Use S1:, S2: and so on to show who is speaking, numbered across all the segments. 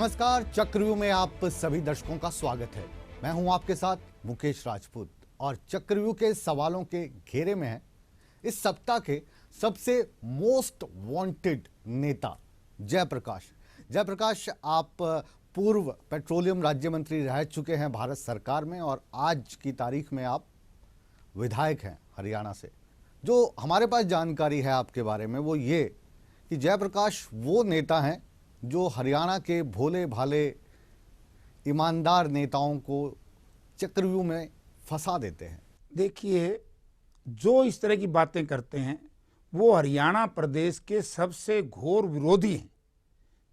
S1: नमस्कार, चक्रव्यूह में आप सभी दर्शकों का स्वागत है। मैं हूं आपके साथ मुकेश राजपूत और चक्रव्यूह के सवालों के घेरे में है इस सप्ताह के सबसे मोस्ट वांटेड नेता जयप्रकाश। जयप्रकाश, आप पूर्व पेट्रोलियम राज्य मंत्री रह चुके हैं भारत सरकार में और आज की तारीख में आप विधायक हैं हरियाणा से। जो हमारे पास जानकारी है आपके बारे में वो ये कि जयप्रकाश वो नेता हैं जो हरियाणा के भोले भाले ईमानदार नेताओं को चक्रव्यूह में फंसा देते हैं।
S2: देखिए, जो इस तरह की बातें करते हैं वो हरियाणा प्रदेश के सबसे घोर विरोधी हैं।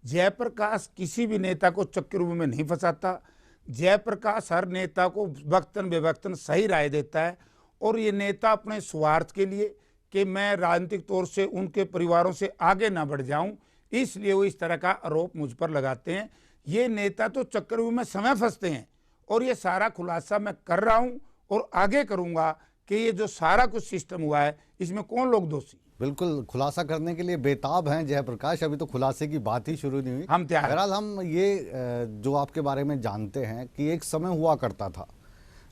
S2: जयप्रकाश किसी भी नेता को चक्रव्यूह में नहीं फंसाता। जयप्रकाश हर नेता को वक्तन बेवक्तन सही राय देता है और ये नेता अपने स्वार्थ के लिए कि मैं राजनीतिक तौर से उनके परिवारों से आगे ना बढ़ जाऊं, इसलिए वो इस तरह का आरोप मुझ पर लगाते हैं। ये नेता तो चक्रव्यूह में समय फंसते हैं और ये सारा खुलासा मैं कर रहा हूं और आगे करूंगा कि ये जो सारा कुछ सिस्टम हुआ है इसमें कौन लोग दोषी।
S1: बिल्कुल, खुलासा करने के लिए बेताब हैं जयप्रकाश। अभी तो खुलासे की बात ही शुरू नहीं हुई।
S2: हम तैयार।
S1: बहरहाल, हम ये जो आपके बारे में जानते हैं कि एक समय हुआ करता था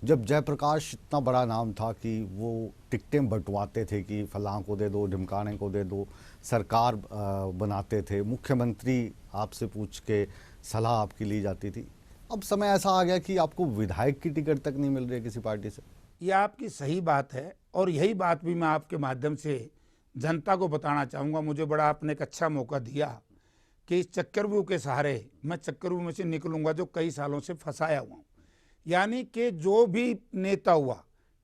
S1: जब जयप्रकाश इतना बड़ा नाम था कि वो टिकटें बंटवाते थे कि फलां को दे दो, ढिमकाने को दे दो, सरकार बनाते थे, मुख्यमंत्री आपसे पूछ के सलाह आपकी ली जाती थी। अब समय ऐसा आ गया कि आपको विधायक की टिकट तक नहीं मिल रही है किसी पार्टी से।
S2: ये आपकी सही बात है और यही बात भी मैं आपके माध्यम से जनता को बताना चाहूँगा। मुझे बड़ा आपने एक अच्छा मौका दिया कि इस चक्रव्यूह के सहारे मैं चक्रव्यूह में से निकलूंगा जो कई सालों से फंसाया हुआ हूँ। यानी कि जो भी नेता हुआ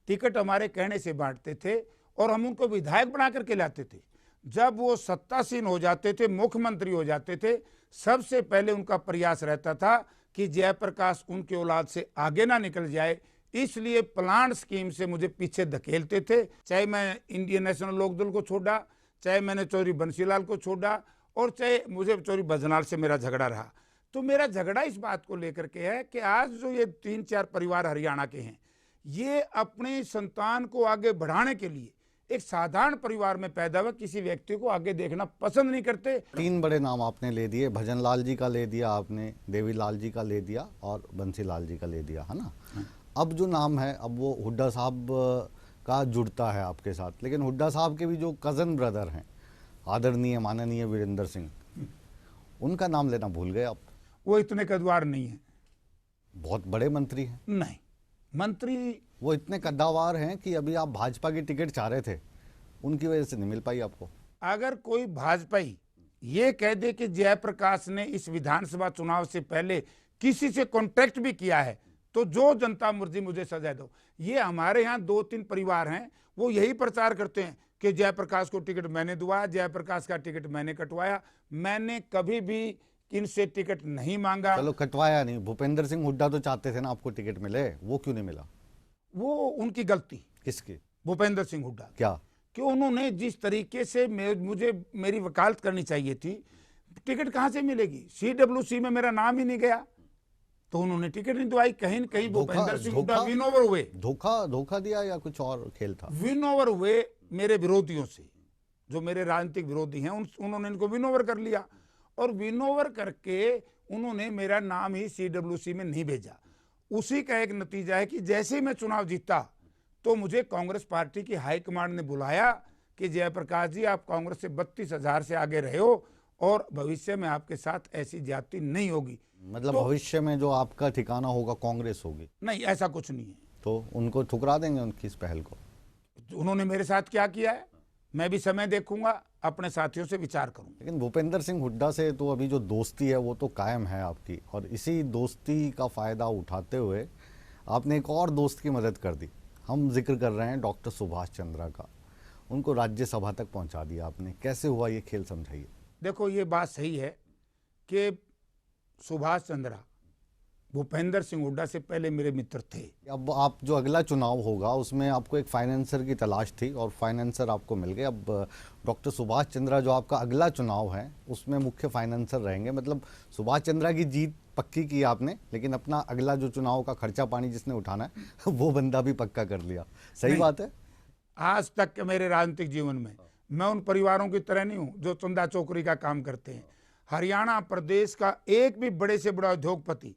S2: टिकट हमारे कहने से बांटते थे और हम उनको विधायक बना करके लाते थे। जब वो सत्तासीन हो जाते थे, मुख्यमंत्री हो जाते थे, सबसे पहले उनका प्रयास रहता था कि जयप्रकाश उनके औलाद से आगे ना निकल जाए, इसलिए प्लान स्कीम से मुझे पीछे धकेलते थे। चाहे मैं इंडियन नेशनल लोकदल को छोड़ा, चाहे मैंने चौधरी बंसीलाल को छोड़ा और चाहे मुझे चौधरी भजनाल से मेरा झगड़ा रहा। तो मेरा झगड़ा इस बात को लेकर के है कि आज जो ये 3-4 परिवार हरियाणा के हैं, ये अपने संतान को आगे बढ़ाने के लिए एक साधारण परिवार में पैदा हुआ किसी व्यक्ति को आगे देखना पसंद नहीं करते।
S1: 3 बड़े नाम आपने ले दिए, भजनलाल जी का ले दिया आपने, देवीलाल जी का ले दिया और बंसीलाल जी का ले दिया, है ना। अब जो नाम है, अब वो हुड्डा साहब का जुड़ता है आपके साथ, लेकिन हुड्डा साहब के भी जो कज़न ब्रदर हैं आदरणीय माननीय वीरेंद्र सिंह, उनका नाम लेना भूल गए आप।
S2: वो इतने कद्दावर नहीं है।
S1: बहुत बड़े मंत्री हैं।
S2: नहीं, मंत्री
S1: वो इतने कद्दावर हैं कि अभी आप भाजपा की टिकट चाह रहे थे, उनकी वजह से नहीं मिल पाई आपको।
S2: अगर कोई भाजपाई ये कह दे कि जयप्रकाश ने इस विधानसभा चुनाव से पहले किसी से कॉन्ट्रैक्ट भी किया है तो जो जनता मर्जी मुझे सजा दो। ये हमारे यहाँ 2-3 परिवार हैं, वो यही प्रचार करते हैं कि जयप्रकाश को टिकट मैंने दिलवाया, जयप्रकाश का टिकट मैंने कटवाया। मैंने कभी भी इनसे टिकट नहीं मांगा।
S1: चलो, कटवाया नहीं, भूपेंद्र सिंह हुड्डा तो चाहते थे ना आपको टिकट मिले, वो क्यों नहीं मिला?
S2: वो उनकी गलती।
S1: किसकी?
S2: भूपेंद्र सिंह हुड्डा।
S1: क्या?
S2: कि उन्होंने जिस तरीके से मुझे मेरी वकालत करनी चाहिए थी, टिकट कहाँ से मिलेगी? CWC में मेरा नाम ही नहीं गया तो उन्होंने टिकट नहीं दिलवाई। कहीं न कहीं भूपेंद्र सिंह हुड्डा विन ओवर हुए।
S1: धोखा दिया या कुछ और खेल था?
S2: विन ओवर हुए मेरे विरोधियों से, जो मेरे राजनीतिक विरोधी हैं उन्होंने इनको विन ओवर कर लिया और विन ओवर करके उन्होंने मेरा नाम ही CWC में नहीं भेजा। उसी का एक नतीजा है कि जैसे ही मैं चुनाव जीता तो मुझे कांग्रेस पार्टी की हाईकमांड ने बुलाया कि जयप्रकाश जी, आप कांग्रेस से 32,000 से आगे रहे हो और भविष्य में आपके साथ ऐसी ज्यादती नहीं होगी।
S1: मतलब तो भविष्य में जो आपका ठिकाना होगा कांग्रेस होगी?
S2: नहीं, ऐसा कुछ नहीं है।
S1: तो उनको ठुकरा देंगे उनकी इस पहल को?
S2: उन्होंने मेरे साथ क्या किया है मैं भी समय देखूंगा, अपने साथियों से विचार करूंगा।
S1: लेकिन भूपेंद्र सिंह हुड्डा से तो अभी जो दोस्ती है वो तो कायम है आपकी, और इसी दोस्ती का फायदा उठाते हुए आपने एक और दोस्त की मदद कर दी। हम जिक्र कर रहे हैं डॉक्टर सुभाष चंद्रा का। उनको राज्यसभा तक पहुंचा दिया आपने। कैसे हुआ ये खेल, समझाइए।
S2: देखो, ये बात सही है कि सुभाष चंद्रा भूपेंद्र सिंह हुड्डा से पहले मेरे मित्र थे।
S1: अब आप जो अगला चुनाव होगा उसमें आपको एक फाइनेंसर की तलाश थी और फाइनेंसर आपको मिल गए। अब डॉक्टर सुभाष चंद्रा जो आपका अगला चुनाव है उसमें मुख्य फाइनेंसर रहेंगे। मतलब सुभाष चंद्रा की जीत पक्की की आपने, लेकिन अपना अगला जो चुनाव का खर्चा पानी जिसने उठाना है वो बंदा भी पक्का कर लिया। सही बात है।
S2: आज तक के मेरे राजनीतिक जीवन में मैं उन परिवारों की तरह नहीं हूं जो चंदा चौकरी का काम करते हैं। हरियाणा प्रदेश का एक भी बड़े से बड़ा उद्योगपति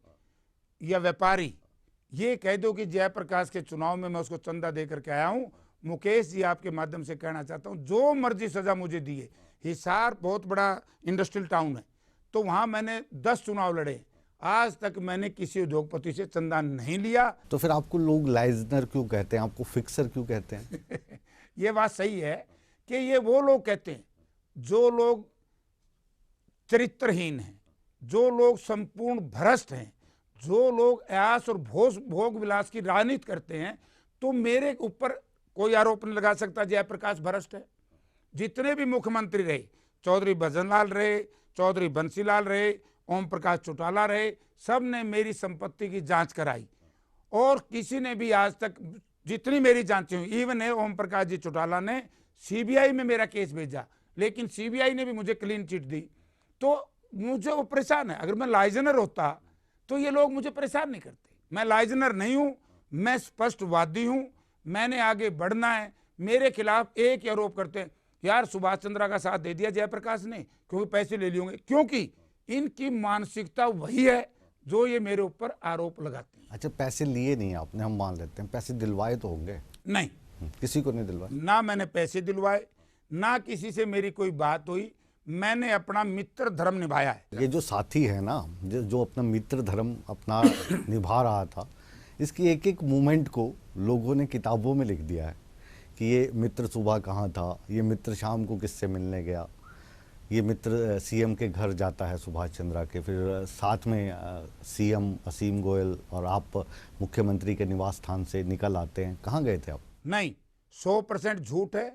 S2: या व्यापारी ये कह दो कि जयप्रकाश के चुनाव में मैं उसको चंदा दे करके आया हूं, मुकेश जी आपके माध्यम से कहना चाहता हूं, जो मर्जी सजा मुझे दिए। हिसार बहुत बड़ा इंडस्ट्रियल टाउन है, तो वहां मैंने 10 चुनाव लड़े, आज तक मैंने किसी उद्योगपति से चंदा नहीं लिया।
S1: तो फिर आपको लोग लाइजनर क्यों कहते हैं, आपको फिक्सर क्यों कहते हैं?
S2: ये बात सही है कि ये वो लोग कहते हैं जो लोग चरित्रहीन हैं, जो लोग संपूर्ण भ्रष्ट हैं, जो लोग ऐश और भोग विलास की राजनीति करते हैं। तो मेरे ऊपर कोई आरोप नहीं लगा सकता जयप्रकाश भ्रष्ट है। जितने भी मुख्यमंत्री रहे, चौधरी भजनलाल रहे, चौधरी बंसीलाल रहे, ओम प्रकाश चौटाला रहे, सब ने मेरी संपत्ति की जांच कराई और किसी ने भी आज तक, जितनी मेरी जांचें हुई, इवन है ओम प्रकाश जी चौटाला ने सीबीआई में मेरा केस भेजा, लेकिन सीबीआई ने भी मुझे क्लीन चिट दी। तो मुझे वो परेशान है। अगर मैं लाइजनर होता तो ये लोग मुझे परेशान नहीं करते। मैं लाइजनर नहीं हूं, मैं स्पष्टवादी हूं, मैंने आगे बढ़ना है। मेरे खिलाफ एक ही आरोप करते हैं, यार सुभाष चंद्रा का साथ दे दिया जयप्रकाश ने क्योंकि पैसे ले लिए होंगे, क्योंकि इनकी मानसिकता वही है जो ये मेरे ऊपर आरोप लगाते हैं।
S1: अच्छा, पैसे लिए नहीं आपने, हम मान लेते हैं, पैसे दिलवाए तो होंगे?
S2: नहीं,
S1: किसी को नहीं दिलवाए?
S2: ना मैंने पैसे दिलवाए, ना किसी से मेरी कोई बात हुई। मैंने अपना मित्र धर्म निभाया है।
S1: ये जो साथी है ना, जो अपना मित्र धर्म अपना निभा रहा था, इसकी एक एक मूवमेंट को लोगों ने किताबों में लिख दिया है कि ये मित्र सुबह कहाँ था, ये मित्र शाम को किससे मिलने गया, ये मित्र सीएम के घर जाता है सुभाष चंद्रा के, फिर साथ में सीएम असीम गोयल और आप मुख्यमंत्री के निवास स्थान से निकल आते हैं। कहाँ गए थे आप?
S2: नहीं, 100% झूठ है।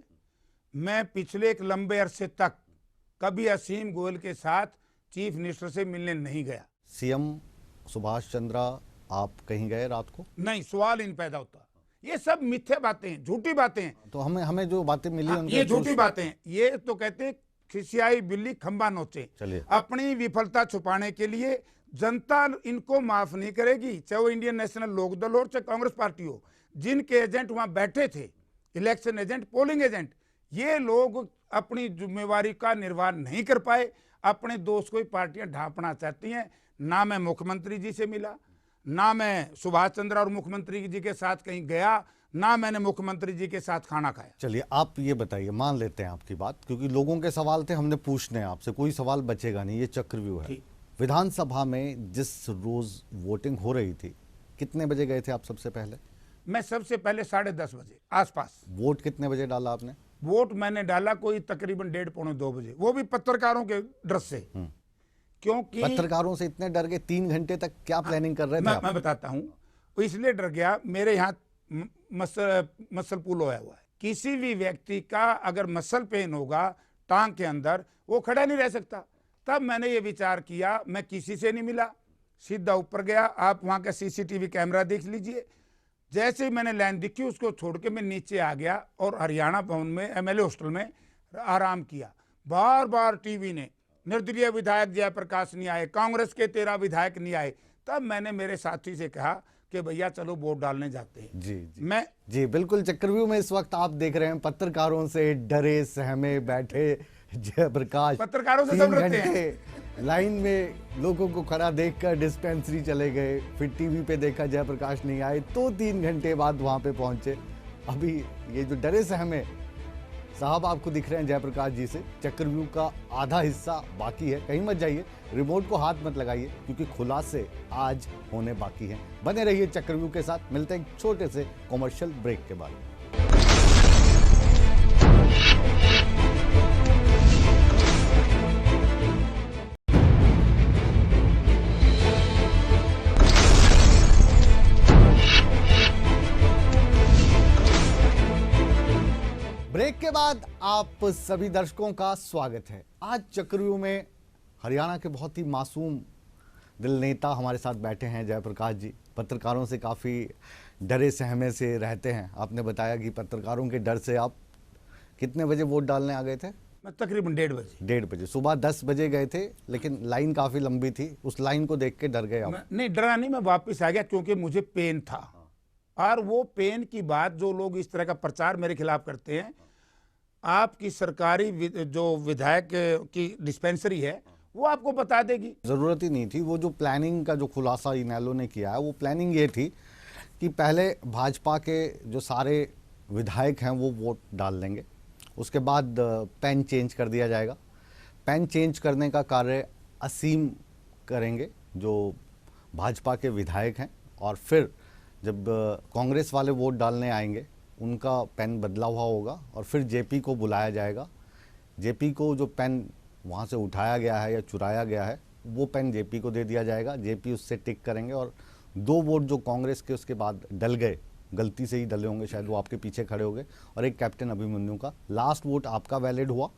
S2: मैं पिछले एक लंबे अरसे तक कभी असीम गोयल के साथ चीफ मिनिस्टर से मिलने नहीं गया।
S1: सीएम सुभाष चंद्रा आप कहीं गए रात को?
S2: नहीं, सवाल इन पैदा होता। ये सब मिथ्या बातें हैं, झूठी बातें हैं।
S1: तो हमें जो बातें मिली उनके
S2: ये झूठी बातें हैं। ये तो कहते हैं खिसियाई बिल्ली खंबा नोचे।
S1: चलिए,
S2: अपनी विफलता छुपाने के लिए जनता इनको माफ नहीं करेगी, चाहे वो इंडियन नेशनल लोकदल हो चाहे कांग्रेस पार्टी हो। जिनके एजेंट वहां बैठे थे, इलेक्शन एजेंट, पोलिंग एजेंट, ये लोग अपनी जिम्मेवारी का निर्वाह नहीं कर पाए। अपने दोस्त को ही पार्टियां ढांपना चाहती हैं। ना मैं मुख्यमंत्री जी से मिला, ना मैं सुभाष चंद्र और मुख्यमंत्री जी के साथ कहीं गया, ना मैंने मुख्यमंत्री जी के साथ खाना खाया।
S1: चलिए आप ये बताइए, मान लेते हैं आपकी बात, क्योंकि लोगों के सवाल थे, हमने पूछने हैं आपसे, कोई सवाल बचेगा नहीं, ये चक्रव्यूह है। विधानसभा में जिस रोज वोटिंग हो रही थी, कितने बजे गए थे आप सबसे पहले?
S2: मैं सबसे पहले 10:30 बजे आसपास।
S1: वोट कितने बजे डाला आपने?
S2: वोट मैंने डाला कोई तकरीबन 1:30 पौने 2 बजे, वो भी पत्रकारों के डर से। क्योंकि
S1: पत्रकारों से इतने डर गए? 3 घंटे तक क्या प्लानिंग कर रहे थे आप?
S2: मैं बताता हूँ, इसलिए डर गया। मेरे यहाँ मसल पुल होया हुआ है। किसी भी व्यक्ति का अगर मसल पेन होगा टांग के अंदर, वो खड़ा नहीं रह सकता। तब मैंने ये विचार किया, मैं किसी से नहीं मिला, सीधा ऊपर गया। आप वहाँ का सीसीटीवी कैमरा देख लीजिए। जैसे ही मैंने लाइन दिखी, उसको छोड़ के मैं नीचे आ गया और हरियाणा भवन में एमएलए हॉस्टल में आराम किया। बार बार टीवी ने, निर्दलीय विधायक जयप्रकाश नहीं आए, कांग्रेस के 13 विधायक नहीं आए। तब मैंने मेरे साथी से कहा कि भैया चलो वोट डालने जाते हैं।
S1: जी बिल्कुल। चक्रव्यूह में इस वक्त आप देख रहे हैं पत्रकारों से डरे सहमे बैठे जयप्रकाश।
S2: पत्रकारों से सब डरते हैं।
S1: लाइन में लोगों को खड़ा देखकर डिस्पेंसरी चले गए, फिर टीवी पे देखा जयप्रकाश नहीं आए, तो 3 घंटे बाद वहां पे पहुंचे। अभी ये जो डरे सहमे साहब आपको दिख रहे हैं जयप्रकाश जी से, चक्रव्यूह का आधा हिस्सा बाकी है। कहीं मत जाइए, रिमोट को हाथ मत लगाइए, क्योंकि खुलासे आज होने बाकी हैं। बने रहिए चक्रव्यूह के साथ। मिलते हैं एक छोटे से कॉमर्शियल ब्रेक के बाद। ब्रेक के बाद आप सभी दर्शकों का स्वागत है। आज चक्रव्यूह में हरियाणा के बहुत ही मासूम दिल नेता हमारे साथ बैठे हैं, जयप्रकाश जी। पत्रकारों से काफ़ी डरे सहमे से रहते हैं। आपने बताया कि पत्रकारों के डर से आप कितने बजे वोट डालने आ गए थे?
S2: मैं तकरीबन 1:30 बजे।
S1: 1:30 बजे। सुबह 10 बजे गए थे, लेकिन लाइन काफ़ी लंबी थी। उस लाइन को देख के डर गए आप?
S2: नहीं, डरा नहीं, मैं वापस आ गया क्योंकि मुझे पेन था। और वो पेन की बात जो लोग इस तरह का प्रचार मेरे खिलाफ करते हैं, आपकी सरकारी जो विधायक की डिस्पेंसरी है वो आपको बता देगी।
S1: जरूरत ही नहीं थी। वो जो प्लानिंग का जो खुलासा इनेलो ने किया है, वो प्लानिंग ये थी कि पहले भाजपा के जो सारे विधायक हैं वो वोट डाल लेंगे, उसके बाद पेन चेंज कर दिया जाएगा। पेन चेंज करने का कार्य असीम करेंगे जो भाजपा के विधायक हैं, और फिर जब कांग्रेस वाले वोट डालने आएंगे उनका पेन बदला हुआ होगा, और फिर जेपी को बुलाया जाएगा। जेपी को जो पेन वहाँ से उठाया गया है या चुराया गया है, वो पेन जेपी को दे दिया जाएगा। जेपी उससे टिक करेंगे, और 2 वोट जो कांग्रेस के उसके बाद डल गए, गलती से ही डले होंगे शायद, वो आपके पीछे खड़े हो गए, और एक कैप्टन अभिमन्यु का लास्ट वोट आपका वैलिड हुआ।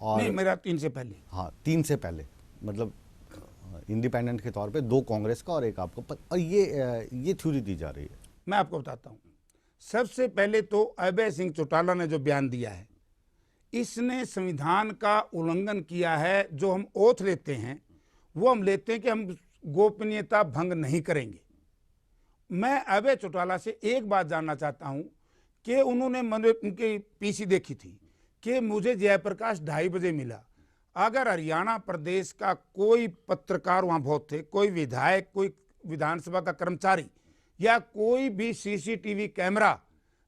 S1: और
S2: नहीं, मेरा 3 से पहले।
S1: हाँ, 3 से पहले, मतलब इंडिपेंडेंट के तौर पे 2 कांग्रेस का और 1 आपका। और ये थ्योरी दी जा रही है।
S2: मैं आपको बताता हूँ। सबसे पहले तो अभय सिंह चौटाला ने जो बयान दिया है, इसने संविधान का उल्लंघन किया है। जो हम ओथ लेते हैं वो हम लेते हैं कि हम गोपनीयता भंग नहीं करेंगे। मैं अभय चौटाला से एक बात जानना चाहता हूं कि उन्होंने उनकी पीसी देखी थी कि मुझे जयप्रकाश 2:30 बजे मिला। अगर हरियाणा प्रदेश का कोई पत्रकार वहां बहुत थे, कोई विधायक, कोई विधानसभा का कर्मचारी, या कोई भी सीसीटीवी कैमरा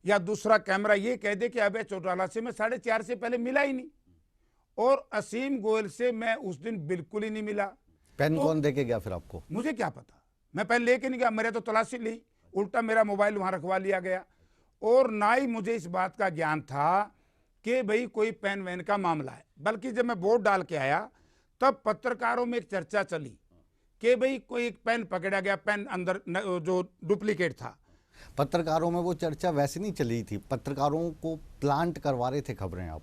S2: या दूसरा कैमरा ये कह दे कि अभय चौटाला से मैं 4:30 से पहले मिला ही नहीं, और असीम गोयल से मैं उस दिन बिल्कुल ही नहीं मिला।
S1: पेन कौन दे के गया फिर आपको?
S2: मुझे क्या पता, मैं पेन लेके नहीं गया, मेरे तो तलाशी ली, उल्टा मेरा मोबाइल वहां रखवा लिया गया। और ना ही मुझे इस बात का ज्ञान था कि भाई कोई पेन वैन का मामला है। बल्कि जब मैं वोट डाल के आया तब पत्रकारों में एक चर्चा चली कि भाई कोई एक पेन पकड़ा गया, पेन अंदर जो डुप्लीकेट था।
S1: पत्रकारों में वो चर्चा वैसे नहीं चली थी, पत्रकारों को प्लांट करवा रहे थे खबरें आप?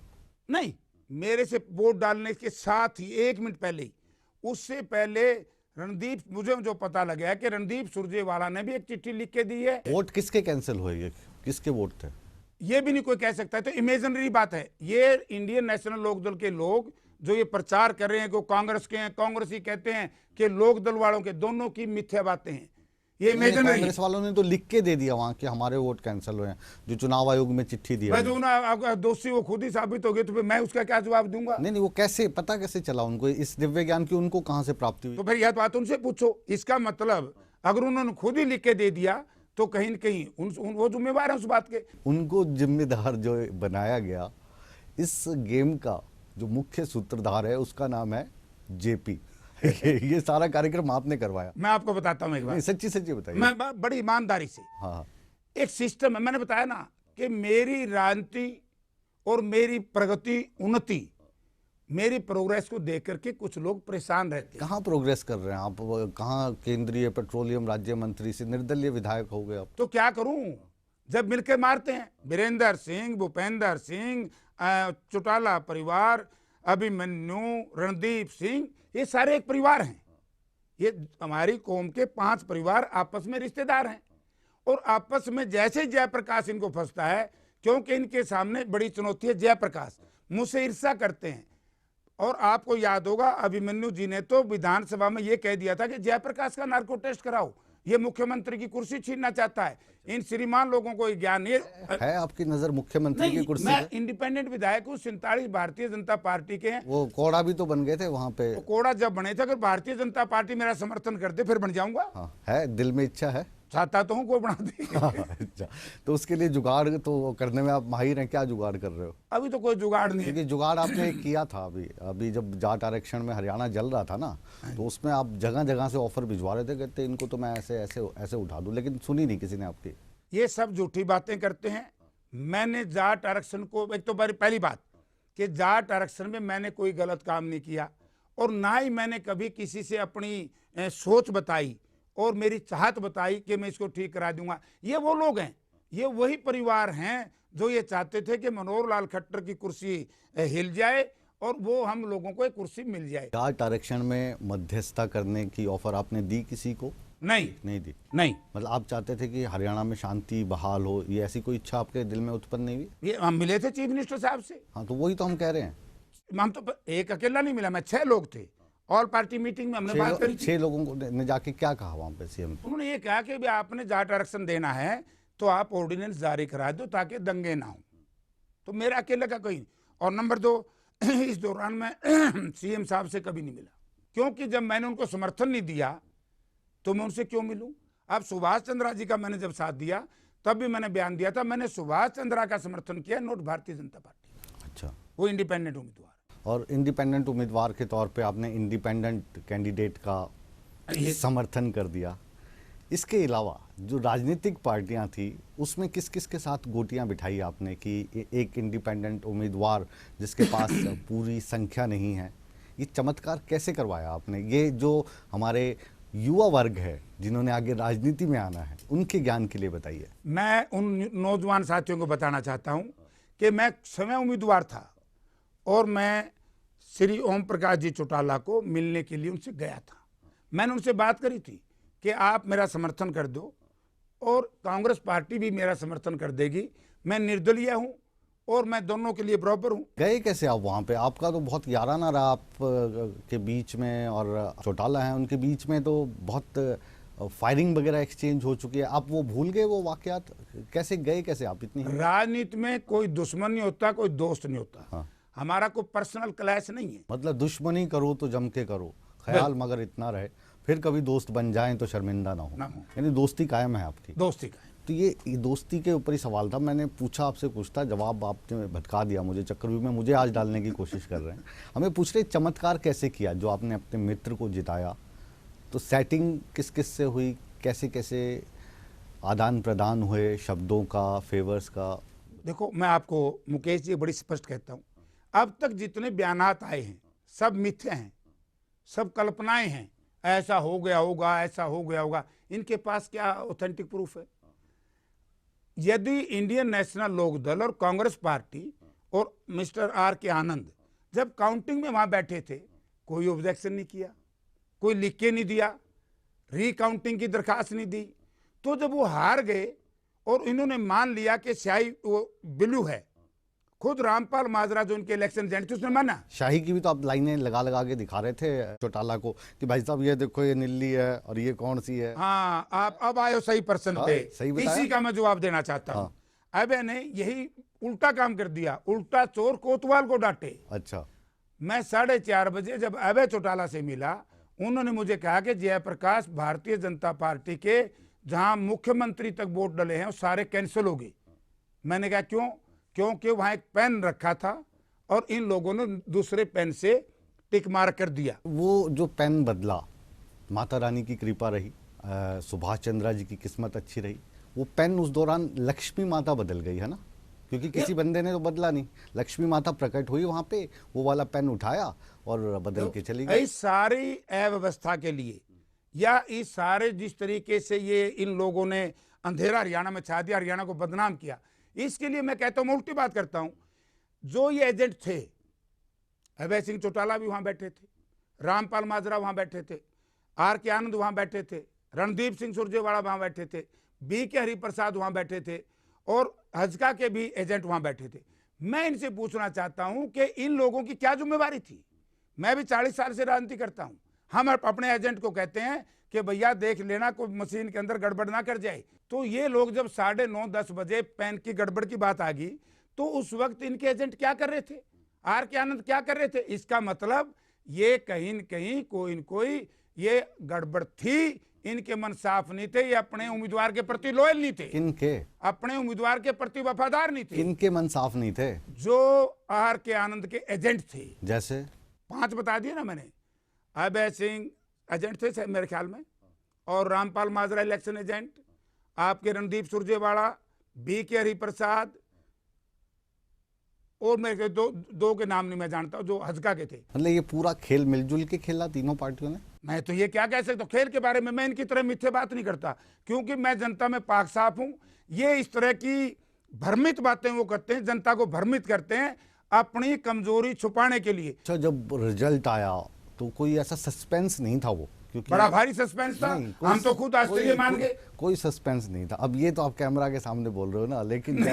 S2: नहीं, मेरे से वोट डालने के साथ ही 1 मिनट पहले ही, उससे पहले रणदीप, मुझे जो पता लगा है कि रणदीप सुरजेवाला ने भी एक चिट्ठी लिख के दी है।
S1: वोट किसके कैंसिल हुए? ये किसके वोट थे?
S2: ये भी नहीं कोई कह सकता है, तो इमेजिनरी बात है। ये इंडियन नेशनल लोकदल के लोग जो ये प्रचार कर रहे हैं कि कांग्रेस के हैं, कांग्रेस ही कहते हैं कि लोकदल वालों के, दोनों की मिथ्या बातें हैं। ये इमेजिनरी।
S1: कांग्रेस वालों ने तो लिख के दे दिया वहां कि हमारे वोट कैंसिल हुए हैं, जो चुनाव आयोग में चिट्ठी दी है।
S2: जो ना दोषी वो खुद ही साबित हो गए, तो फिर मैं उसका क्या जवाब दूंगा?
S1: नहीं, वो कैसे पता कैसे चला उनको? इस दिव्य ज्ञान की उनको कहां से प्राप्ति हुई?
S2: तो फिर यह बात उनसे पूछो। इसका मतलब अगर उन्होंने खुद ही लिख के दे दिया तो कहीं न कहीं वो जिम्मेवार है उस बात के।
S1: उनको जिम्मेदार जो बनाया गया, इस गेम का जो मुख्य सूत्रधार है उसका नाम है जेपी। ये सारा कार्यक्रम आपने करवाया।
S2: मैं आपको बताता हूँ एक बात,
S1: सच्ची सच्ची बताइए।
S2: मैं बड़ी ईमानदारी से।
S1: हाँ,
S2: एक सिस्टम है, मैंने बताया ना कि मेरी राजनीति और मेरी प्रगति, उन्नति, मेरी प्रोग्रेस को देख करके कुछ लोग परेशान रहते हैं।
S1: कहाँ प्रोग्रेस कर रहे हैं आप? कहाँ केंद्रीय पेट्रोलियम राज्य मंत्री से निर्दलीय विधायक हो गए आप?
S2: तो क्या करूं, जब मिलकर मारते हैं वीरेंद्र सिंह, भूपेंद्र सिंह, चौटाला परिवार, अभिमन्यु, रणदीप सिंह, ये सारे एक परिवार हैं। ये हमारी कौम के 5 परिवार आपस में रिश्तेदार हैं, और आपस में जैसे जयप्रकाश इनको फंसता है, क्योंकि इनके सामने बड़ी चुनौती है जयप्रकाश, मुझसे ईर्ष्या करते हैं। और आपको याद होगा अभिमन्यु जी ने तो विधानसभा में ये कह दिया था कि जयप्रकाश का नार्को टेस्ट कराओ, ये मुख्यमंत्री की कुर्सी छीनना चाहता है। इन श्रीमान लोगों को ज्ञान
S1: है आपकी नजर मुख्यमंत्री की कुर्सी?
S2: मैं इंडिपेंडेंट विधायक हूँ, 47 भारतीय जनता पार्टी के हैं।
S1: वो कोड़ा भी तो बन गए थे वहां पे।
S2: तो कोड़ा जब बने थे, अगर भारतीय जनता पार्टी मेरा समर्थन करते फिर बन जाऊंगा।
S1: हाँ, है दिल में इच्छा है,
S2: चाहता तो हूँ कोई बना दे।
S1: अच्छा, तो उसके लिए जुगाड़ तो करने में आप माहिर हैं। क्या जुगाड़ कर रहे हो?
S2: अभी तो कोई जुगाड़ नहीं है।
S1: क्योंकि जुगाड़ आपने किया था अभी जब जाट आरक्षण में हरियाणा जल रहा था ना, तो उसमें आप जगह जगह से ऑफर भिजवा रहे थे, कहते इनको तो मैं ऐसे ऐसे ऐसे उठा दूं, लेकिन सुनी नहीं किसी ने आपकी।
S2: ये सब झूठी बातें करते हैं। मैंने जाट आरक्षण को, एक तो पहली बात कि जाट आरक्षण में मैंने कोई गलत काम नहीं किया, और ना ही मैंने कभी किसी से अपनी सोच बताई और मेरी चाहत बताई कि मैं इसको ठीक करा दूंगा। ये वो लोग हैं, ये वही परिवार हैं जो ये चाहते थे कि मनोहर लाल खट्टर की कुर्सी हिल जाए और वो हम लोगों को एक कुर्सी मिल जाए।
S1: जाट आरक्षण में मध्यस्थता करने की ऑफर आपने दी किसी को? नहीं दी।
S2: नहीं,
S1: मतलब आप चाहते थे कि हरियाणा में शांति बहाल हो, ये ऐसी कोई इच्छा आपके दिल में उत्पन्न नहीं हुई?
S2: ये हम मिले थे चीफ मिनिस्टर साहब से।
S1: हाँ, तो वही तो हम कह रहे हैं।
S2: हम तो एक अकेला नहीं मिला, मैं 6 लोग थे। ऑल पार्टी मीटिंग में हमने बात करी।
S1: 6 लोगों को ने जाके क्या कहा वहां पे सीएम?
S2: उन्होंने ये कहा कि आपने जाट आरक्षण देना है तो आप ऑर्डिनेंस जारी करा दो ताकि दंगे ना हो। तो मेरा अकेले का कोई। और नंबर 2, इस दौरान मैं सीएम साहब से कभी नहीं मिला। क्योंकि जब मैंने उनको समर्थन नहीं दिया तो मैं उनसे क्यों मिलूं। अब सुभाष चंद्रा जी का मैंने जब साथ दिया तब भी मैंने बयान दिया था, मैंने सुभाष चंद्रा का समर्थन किया, नोट भारतीय जनता पार्टी।
S1: अच्छा,
S2: वो इंडिपेंडेंट उम्मीदवार।
S1: और इंडिपेंडेंट उम्मीदवार के तौर पे आपने इंडिपेंडेंट कैंडिडेट का समर्थन कर दिया। इसके अलावा जो राजनीतिक पार्टियां थी उसमें किस किस के साथ गोटियां बिठाई आपने कि एक इंडिपेंडेंट उम्मीदवार जिसके पास पूरी संख्या नहीं है, ये चमत्कार कैसे करवाया आपने? ये जो हमारे युवा वर्ग है जिन्होंने आगे राजनीति में आना है, उनके ज्ञान के लिए बताइए।
S2: मैं उन नौजवान साथियों को बताना चाहता हूं कि मैं स्वयं उम्मीदवार था और मैं श्री ओम प्रकाश जी चौटाला को मिलने के लिए उनसे गया था। मैंने उनसे बात करी थी कि आप मेरा समर्थन कर दो और कांग्रेस पार्टी भी मेरा समर्थन कर देगी, मैं निर्दलीय हूं और मैं दोनों के लिए बराबर हूं।
S1: गए कैसे आप वहाँ पे? आपका तो बहुत याराना रहा आप के बीच में, और चौटाला है उनके बीच में तो बहुत फायरिंग वगैरह एक्सचेंज हो चुकी है। आप वो भूल गए वो वाकयात? कैसे गए, कैसे आप इतनी?
S2: राजनीति में कोई दुश्मन नहीं होता, कोई दोस्त नहीं होता।
S1: हाँ।
S2: हमारा कोई पर्सनल क्लैश नहीं है।
S1: मतलब दुश्मनी करो तो जम के करो, ख्याल मगर इतना रहे फिर कभी दोस्त बन जाएं तो शर्मिंदा ना हो। यानी दोस्ती कायम है आपकी?
S2: दोस्ती कायम।
S1: तो ये दोस्ती के ऊपर ही सवाल था। मैंने पूछा आपसे कुछ था, जवाब आपने भटका दिया मुझे, चक्रव्यूह में मुझे आज डालने की कोशिश कर रहे हैं। हमें पूछ रहे चमत्कार कैसे किया जो आपने अपने मित्र को जिताया? तो सेटिंग किस किस से हुई, कैसे कैसे आदान प्रदान हुए शब्दों का, फेवर्स का?
S2: देखो, मैं आपको मुकेश जी बड़ी स्पष्ट कहता हूँ, अब तक जितने बयानात आए हैं सब मिथ्या हैं, सब कल्पनाएं हैं। ऐसा हो गया होगा, ऐसा हो गया होगा, इनके पास क्या ऑथेंटिक प्रूफ है? यदि इंडियन नेशनल लोकदल और कांग्रेस पार्टी और मिस्टर आर के आनंद जब काउंटिंग में वहां बैठे थे, कोई ऑब्जेक्शन नहीं किया, कोई लिख के नहीं दिया, रीकाउंटिंग की दरखास्त नहीं दी, तो जब वो हार गए और इन्होंने मान लिया कि स्याही वो बिल्लू है, खुद रामपाल माजरा जो उनके इलेक्शन एजेंट थे उसने माना।
S1: शाही की भी तो आप लाइनें लगा लगा के दिखा रहे थे चौटाला को कि भाई साहब ये देखो ये नीली है और ये कौन सी है।
S2: हाँ, आप अब आए हो सही पर्सन पे।
S1: सही बताया।
S2: इसी का मैं जवाब देना चाहता हूँ। अबे ने यही उल्टा काम कर दिया, उल्टा चोर कोतवाल को डांटे।
S1: अच्छा,
S2: मैं 4:30 बजे जब अभय चौटाला से मिला, उन्होंने मुझे कहा कि जयप्रकाश, भारतीय जनता पार्टी के जहां मुख्यमंत्री तक वोट डले हैं वो सारे कैंसिल हो गए। मैंने कहा क्यों? क्योंकि वहां एक पेन रखा था और इन लोगों ने दूसरे पेन से टिक मार कर दिया।
S1: वो जो पेन बदला, माता रानी की कृपा रही, सुभाष चंद्रा जी की किस्मत अच्छी रही। वो पेन उस दौरान लक्ष्मी माता बदल गई है ना, क्योंकि किसी बंदे ने तो बदला नहीं, लक्ष्मी माता प्रकट हुई वहां पे, वो वाला पेन उठाया और बदल के चली गई।
S2: इस सारी अव्यवस्था के लिए या इस सारे जिस तरीके से ये इन लोगों ने अंधेरा हरियाणा में छा दिया, हरियाणा को बदनाम किया, इसके लिए मैं कहता हूं, मैं उल्टी बात करता हूं। जो ये एजेंट थे, अभय सिंह चौटाला भी वहां बैठे थे, रामपाल माजरा वहां बैठे थे, आर के आनंद वहां बैठे थे, रणदीप सिंह सुरजेवाला वहां बैठे थे, बी के हरिप्रसाद वहां बैठे थे और हजका के भी एजेंट वहां बैठे थे। मैं इनसे पूछना चाहता हूं कि इन लोगों की क्या जिम्मेवारी थी? मैं भी 40 साल से राजनीति करता हूं। हम अपने एजेंट को कहते हैं कि भैया देख लेना कोई मशीन के अंदर गड़बड़ ना कर जाए। तो ये लोग जब 9:30-10 बजे पेन की गड़बड़ की बात आ गई तो उस वक्त इनके एजेंट क्या कर रहे थे? आर के आनंद क्या कर रहे थे? इसका मतलब ये कहीं न कहीं कोई न कोई ये गड़बड़ थी, इनके मन साफ नहीं थे, ये अपने उम्मीदवार के प्रति लॉयल नहीं थे।
S1: किनके?
S2: अपने उम्मीदवार के प्रति वफादार नहीं थे।
S1: किनके मन साफ नहीं थे?
S2: जो आर के आनंद के एजेंट थे।
S1: जैसे
S2: 5 बता दिए ना मैंने। अभय सिंह एजेंट थे मेरे ख्याल में, और रामपाल माजरा इलेक्शन एजेंट, आपके रणदीप सुरजेवाला, बी के हरिप्रसाद, और मेरे दो के नाम नहीं मैं जानता हूं जो हजका के थे।
S1: मतलब ये पूरा खेल मिलजुल के खेला तीनों पार्टियों ने?
S2: मैं तो ये क्या कह सकता हूं खेल के बारे में। मैं इनकी तरह मिथ्या बात नहीं करता, क्योंकि मैं जनता में पाक साफ हूं। ये इस तरह की भ्रमित बातें वो करते हैं, जनता को भ्रमित करते हैं अपनी कमजोरी छुपाने के लिए।
S1: अच्छा, जब रिजल्ट आया तो कोई ऐसा सस्पेंस नहीं था वो? क्योंकि
S2: बड़ा भारी सस्पेंस था, हम तो खुद आश्चर्य मान गए।
S1: कोई सस्पेंस नहीं था। अब ये तो आप कैमरा के सामने बोल रहे हो ना, लेकिन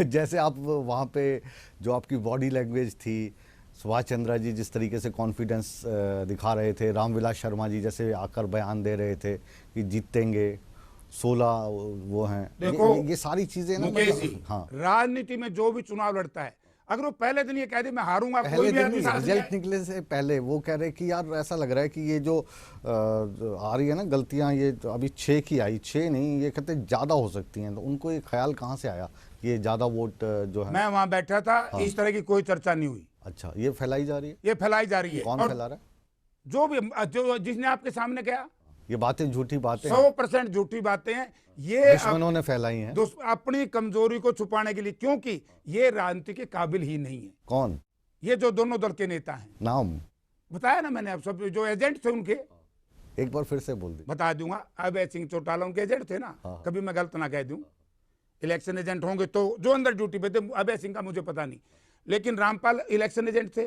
S1: जैसे आप वहाँ पे जो आपकी बॉडी लैंग्वेज थी, सुभाष चंद्रा जी जिस तरीके से कॉन्फिडेंस दिखा रहे थे, रामविलास शर्मा जी जैसे आकर बयान दे रहे थे कि जीतेंगे, 16 वो हैं,
S2: देखो
S1: ये सारी चीजें ना,
S2: मुकेश जी,
S1: हाँ,
S2: राजनीति में जो भी चुनाव लड़ता है अगर वो पहले दिन ये कह दे मैं हारूंगा,
S1: पहले
S2: कोई भी
S1: दिन
S2: आदमी सांस नहीं
S1: रिजल्ट निकले से पहले वो कह रहे कि यार ऐसा लग रहा है कि ये जो आ रही है ना गलतियां, ये तो अभी 6 की आई, 6 नहीं, ये कहते ज़्यादा हो सकती हैं। तो उनको ये ख्याल कहाँ से आया ये ज़्यादा वोट जो है?
S2: मैं वहां बैठा था, इस तरह की कोई चर्चा नहीं हुई।
S1: अच्छा, ये फैलाई जा रही है?
S2: ये फैलाई जा रही है।
S1: कौन
S2: और
S1: फैला रहा है?
S2: जो जिसने आपके सामने कहा,
S1: ये बातें झूठी बातें हैं,
S2: 100% झूठी बातें हैं ये।
S1: दुश्मनों ने फैलाई हैं।
S2: अपनी कमजोरी को छुपाने के लिए, क्योंकि ये राजनीति के काबिल ही नहीं है।
S1: कौन?
S2: ये जो दोनों दल के नेता हैं,
S1: नाम
S2: बताया ना मैंने, आप सब जो एजेंट थे उनके,
S1: एक बार फिर से बोल दी।
S2: बता दूंगा। अभय सिंह चौटाला उनके एजेंट थे ना,
S1: हाँ।
S2: कभी मैं गलत ना कह दूं। इलेक्शन एजेंट होंगे तो जो अंदर ड्यूटी पे थे, अभय सिंह का मुझे पता नहीं, लेकिन रामपाल इलेक्शन एजेंट थे।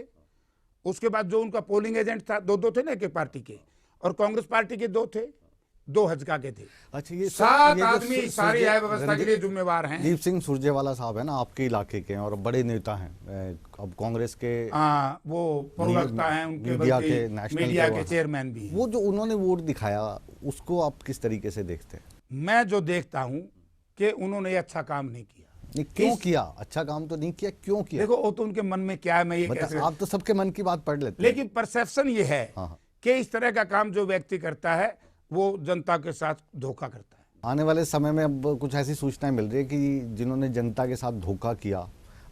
S2: उसके बाद जो उनका पोलिंग एजेंट था, दो थे ना एक पार्टी के, और कांग्रेस पार्टी के 2 थे, 2 हजका के थे।
S1: अच्छा, ये
S2: 7
S1: ये जो
S2: आदमी सारी न्याय व्यवस्था के लिए जिम्मेवार हैं।
S1: दीप सिंह सुरजेवाला साहब है ना, आपके इलाके के और बड़े नेता हैं, अब कांग्रेस के
S2: वो प्रवक्ता हैं उनके,
S1: मीडिया
S2: बल्कि
S1: के, नेशनल
S2: मीडिया
S1: के
S2: के चेयरमैन भी हैं।
S1: वो जो उन्होंने वोट दिखाया उसको आप किस तरीके से देखते हैं?
S2: मैं जो देखता हूं कि उन्होंने ये अच्छा काम नहीं किया।
S1: नहीं, क्यों किया? अच्छा काम तो नहीं किया, क्यों किया?
S2: देखो वो तो उनके मन में क्या है, मैं ये कैसे,
S1: आप तो सबके मन की बात पढ़ लेते हैं।
S2: लेकिन परसेप्शन ये है
S1: हाँ।
S2: कि इस तरह का काम जो व्यक्ति करता है वो जनता के साथ धोखा करता है।
S1: आने वाले समय में अब कुछ ऐसी सूचनाएं मिल रही है कि जिन्होंने जनता के साथ धोखा किया,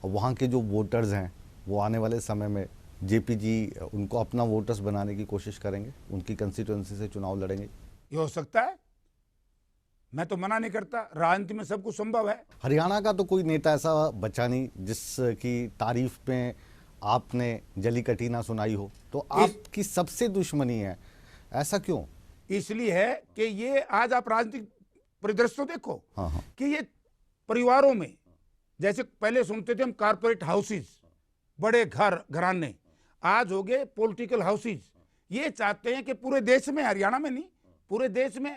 S1: वहाँ के जो वोटर्स हैं वो आने वाले समय में जेपीजी उनको अपना वोटर्स बनाने की कोशिश करेंगे, उनकी कंस्टिट्यूएंसी से चुनाव लड़ेंगे।
S2: ये हो सकता है, मैं तो मना नहीं करता, राजनीति में सब कुछ संभव है।
S1: हरियाणा का तो कोई नेता ऐसा बचा नहीं जिसकी तारीफ में आपने जली कटी ना सुनाई हो, तो आपकी सबसे दुश्मनी है, ऐसा क्यों?
S2: इसलिए है कि ये आज आप राजनीतिक परिदृश्य तो देखो।
S1: हाँ।
S2: कि ये परिवारों में, जैसे पहले सुनते थे हम कारपोरेट हाउसेज, बड़े घराने, आज हो गए पॉलिटिकल हाउसेज। ये चाहते हैं कि पूरे देश में, हरियाणा में नहीं, पूरे देश में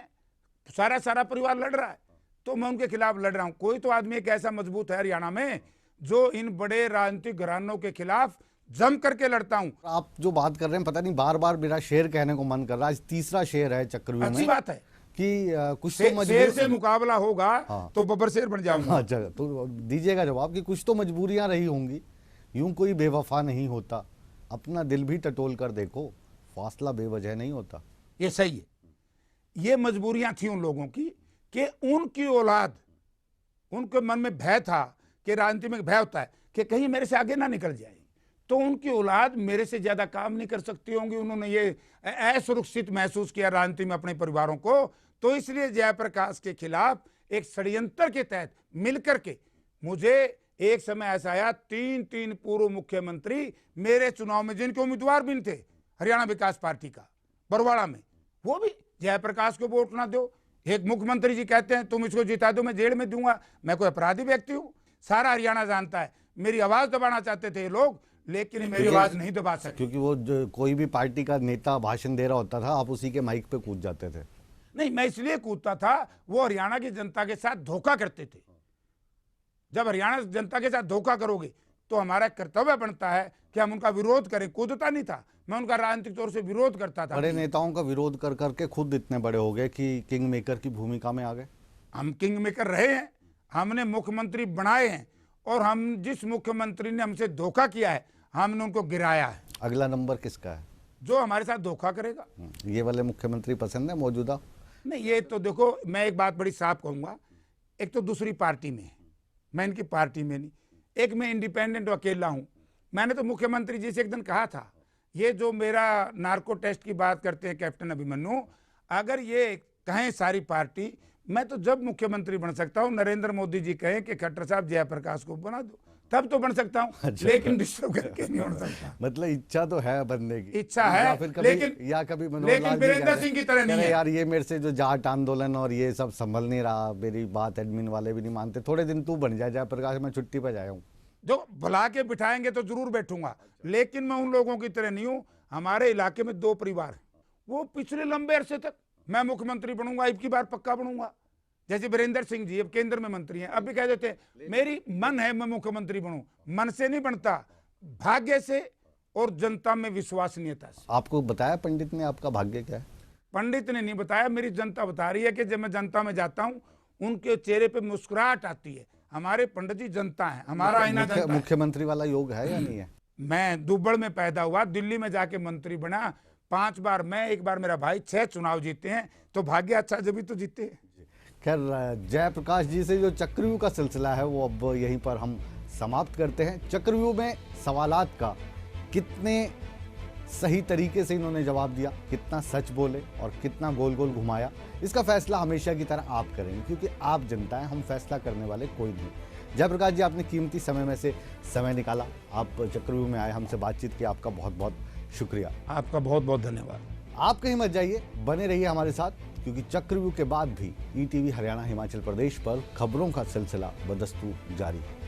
S2: सारा परिवार लड़ रहा है, तो मैं उनके खिलाफ लड़ रहा हूं। कोई तो आदमी एक ऐसा मजबूत है हरियाणा में जो इन बड़े राजनीतिक घरानों के खिलाफ जम करके लड़ता हूं।
S1: आप जो बात कर रहे हैं, पता नहीं बार बार मेरा शेर कहने को मन कर रहा है। आज तीसरा शेर है चक्रव्यूह में।
S2: अच्छी बात है
S1: कि कुछ तो
S2: शेर
S1: मजबूर
S2: से मुकाबला होगा।
S1: हाँ।
S2: तो बब्बर शेर बन जाऊंगा।
S1: अच्छा, तो दीजिएगा जवाब कि कुछ तो मजबूरियां रही होंगी, यूं कोई बेवफा नहीं होता, अपना दिल भी टटोल कर देखो, फासला बेवजह नहीं होता।
S2: ये सही है, ये मजबूरियां थी उन लोगों की कि उनकी औलाद, उनके मन में भय था कि राजनीति में भय होता है कि कहीं मेरे से आगे ना निकल जाए, तो उनकी औलाद मेरे से ज्यादा काम नहीं कर सकती होंगी। उन्होंने ये असुरक्षित महसूस किया राजनीति में अपने परिवारों को, तो इसलिए जयप्रकाश के खिलाफ एक षड्यंत्र के तहत मिलकर के, मुझे एक समय ऐसा आया 3 पूर्व मुख्यमंत्री मेरे चुनाव में, जिनके उम्मीदवार भी नहीं थे हरियाणा विकास पार्टी का बरवाड़ा में, वो भी जयप्रकाश को वोट ना दो। एक मुख्यमंत्री जी कहते हैं तुम इसको जिता दो, मैं जेल में दूंगा। मैं कोई अपराधी व्यक्ति हूं? सारा हरियाणा जानता है। मेरी आवाज दबाना चाहते थे ये लोग, लेकिन मेरी आवाज नहीं दबा सके,
S1: क्योंकि वो जो कोई भी पार्टी का नेता भाषण दे रहा होता था, आप उसी के माइक पे कूद जाते थे।
S2: नहीं, मैं इसलिए कूदता था, वो हरियाणा की जनता के साथ धोखा करते थे। जब हरियाणा जनता के साथ धोखा करोगे तो हमारा कर्तव्य बनता है कि हम उनका विरोध करें। कूदता नहीं था, मैं उनका राजनीतिक तौर से विरोध करता था।
S1: बड़े नेताओं का विरोध कर करके खुद इतने बड़े हो गए कि किंग मेकर की भूमिका में आ गए।
S2: हम किंग मेकर रहे हैं, हमने मुख्यमंत्री बनाए हैं, और हम जिस मुख्यमंत्री ने हमसे धोखा किया है हमने उनको गिराया है।
S1: अगला नंबर किसका है?
S2: जो हमारे साथ धोखा करेगा।
S1: ये वाले मुख्यमंत्री पसंद है मौजूदा?
S2: नहीं, ये तो देखो, मैं एक बात बड़ी साफ कहूंगा, एक तो दूसरी पार्टी में है, मैं इनकी पार्टी में नहीं, एक मैं इंडिपेंडेंट अकेला हूं। मैंने तो मुख्यमंत्री जी से एक दिन कहा था, ये जो मेरा नार्को टेस्ट की बात करते हैं कैप्टन अभिमन्यु, अगर ये कहें सारी पार्टी, मैं तो जब मुख्यमंत्री बन सकता हूं, नरेंद्र मोदी जी कहें कि खट्टर साहब जयप्रकाश को बना दो, तब तो बन सकता हूं।
S1: अच्छा।
S2: लेकिन डिस्टर्ब करके नहीं बन सकता।
S1: मतलब इच्छा तो है बनने की,
S2: इच्छा है,
S1: या फिर कभी,
S2: लेकिन
S1: मनोहर लाल जी
S2: वीरेंद्र
S1: कह
S2: सिंह की
S1: रहे,
S2: तरह नहीं है।
S1: यार ये मेरे से जो जाट आंदोलन और ये सब संभल नहीं रहा, मेरी बात एडमिन वाले भी नहीं मानते, थोड़े दिन तू बन जाए जयप्रकाश, मैं छुट्टी पर जाया हूँ।
S2: जो बुला के बिठाएंगे तो जरूर बैठूंगा, लेकिन मैं उन लोगों की तरह नहीं हूं। हमारे इलाके में 2 परिवार हैं, वो पिछले लंबे अरसे तक मैं मुख्यमंत्री बनूंगा, अब की बार पक्का बनूंगा। जैसे वीरेंद्र सिंह जी अब केंद्र में मंत्री हैं, अब भी कह देते हैं मेरी मन है मैं मुख्यमंत्री बनूं। मन से नहीं बनता, भाग्य से और जनता में विश्वसनीयता से।
S1: आपको बताया पंडित ने आपका भाग्य क्या है?
S2: पंडित ने नहीं बताया, मेरी जनता बता रही है कि जब मैं जनता में जाता हूं उनके चेहरे पे मुस्कुराहट आती है, हमारे पंडित जी जनता है, हमारा आईना जनता है।
S1: मुख्यमंत्री वाला योग है या नहीं है?
S2: मैं दुब्बड़ में पैदा हुआ, दिल्ली में जाके मंत्री बना, 5 बार मैं, 1 बार मेरा भाई, 6 चुनाव जीते हैं, तो भाग्य अच्छा जब तो जीते।
S1: खैर, जयप्रकाश जी से जो चक्रव्यूह का सिलसिला है वो अब यहीं पर हम समाप्त करते हैं। चक्रव्यूह में सवालात का कितने सही तरीके से इन्होंने जवाब दिया, कितना सच बोले और कितना गोल गोल घुमाया, इसका फैसला हमेशा की तरह आप करेंगे, क्योंकि आप जनता हैं, हम फैसला करने वाले कोई नहीं। जयप्रकाश जी, आपने कीमती समय में से समय निकाला, आप चक्रव्यूह में आए, हमसे बातचीत की, आपका बहुत बहुत शुक्रिया।
S2: आपका बहुत बहुत धन्यवाद।
S1: आप कहीं मत जाइए, बने रहिए हमारे साथ, क्योंकि चक्रव्यूह के बाद भी ईटीवी हरियाणा हिमाचल प्रदेश पर खबरों का सिलसिला बदस्तूर जारी है।